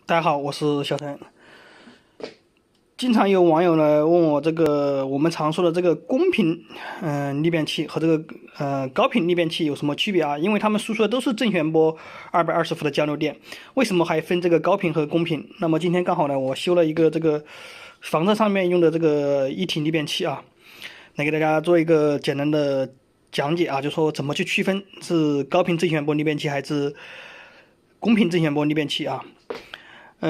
大家好，我是小陈。经常有网友呢问我我们常说的这个公频逆变器和高频逆变器有什么区别啊？因为它们输出的都是正弦波220伏的交流电，为什么还分这个高频和公频？那么今天刚好呢，我修了一个房车上面用的这个一体逆变器啊，来给大家做一个简单的讲解啊，就说怎么去区分是高频正弦波逆变器还是公频正弦波逆变器啊？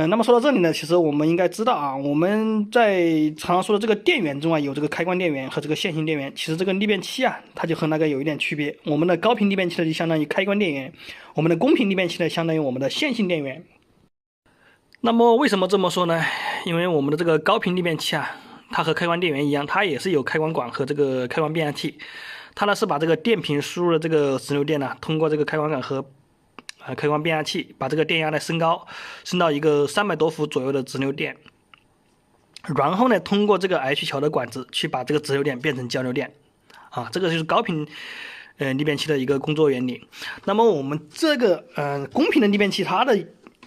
那么说到这里呢，其实我们应该知道啊，我们在常常说的这个电源中啊，有这个开关电源和这个线性电源。其实这个逆变器啊，它就和那个有一点区别。我们的高频逆变器呢，就相当于开关电源；我们的公频逆变器呢，相当于我们的线性电源。那么为什么这么说呢？因为我们的这个高频逆变器啊，它和开关电源一样，它也是有开关管和这个开关变压器。它呢是把这个电平输入的这个直流电呢，通过这个开关管和开关变压器把这个电压呢升高，升到一个300多伏左右的直流电，然后呢通过这个 H 桥的管子去把这个直流电变成交流电，这个就是高频逆变器的一个工作原理。那么我们这个公频的逆变器它的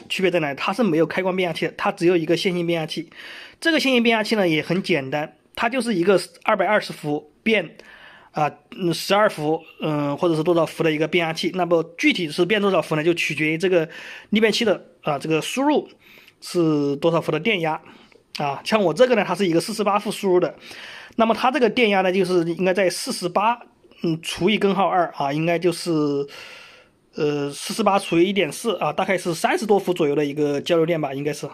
区别在哪？它是没有开关变压器的，它只有一个线性变压器。这个线性变压器呢也很简单，它就是一个220伏变12伏，或者是多少伏的一个变压器。那么具体是变多少伏呢？就取决于这个逆变器的这个输入是多少伏的电压像我这个呢，它是一个48伏输入的，那么它这个电压呢，就是应该在48除以根号2应该就是48除以1.4大概是30多伏左右的一个交流电吧，应该是。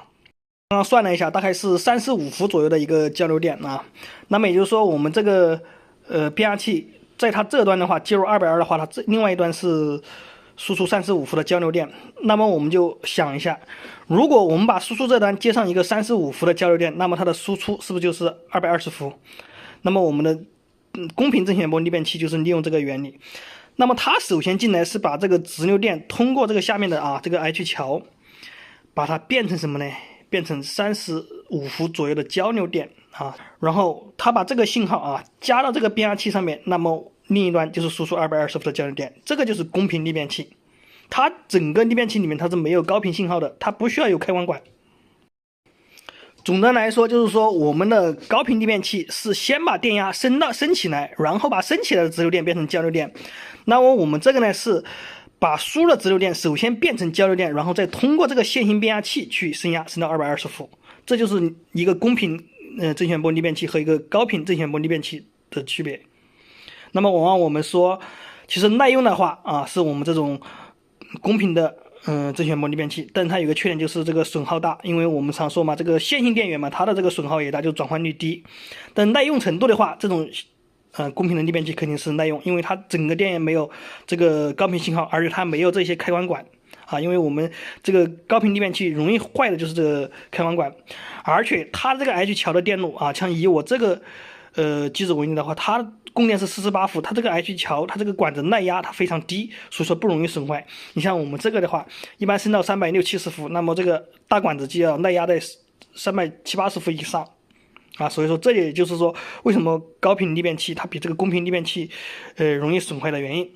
刚刚算了一下，大概是35伏左右的一个交流电那么也就是说，我们这个变压器在它这端的话接入220的话，它另外一端是输出35伏的交流电。那么我们就想一下，如果我们把输出这端接上一个35伏的交流电，那么它的输出是不是就是220伏？那么我们的公频正弦波逆变器就是利用这个原理。那么它首先进来是把这个直流电通过这个下面的这个 H 桥，把它变成什么呢？变成35伏左右的交流电然后它把这个信号加到这个变压器上面，那么另一端就是输出220伏的交流电，这个就是公频逆变器。它整个逆变器里面它是没有高频信号的，它不需要有开关管。总的来说就是说，我们的高频逆变器是先把电压升起来，然后把升起来的直流电变成交流电。那么我们这个呢是把输入的直流电首先变成交流电，然后再通过这个线性变压器去升压，升到220伏。这就是一个公频正弦波逆变器和一个高频正弦波逆变器的区别。那么往往我们说，其实耐用的话是我们这种公频的正弦波逆变器，但它有个缺点就是这个损耗大，因为我们常说嘛，这个线性电源嘛，它的这个损耗也大，就转换率低。但耐用程度的话，这种公频的逆变器肯定是耐用，因为它整个电源没有这个高频信号，而且它没有这些开关管因为我们这个高频逆变器容易坏的就是这个开关管，而且它这个 H 桥的电路像以我这个机子为例的话，它供电是48伏，它这个 H 桥它这个管子耐压它非常低，所以说不容易损坏。你像我们这个的话，一般升到360-370伏，那么这个大管子就要耐压在370-380伏以上所以说这也就是说为什么高频逆变器它比这个公频逆变器容易损坏的原因。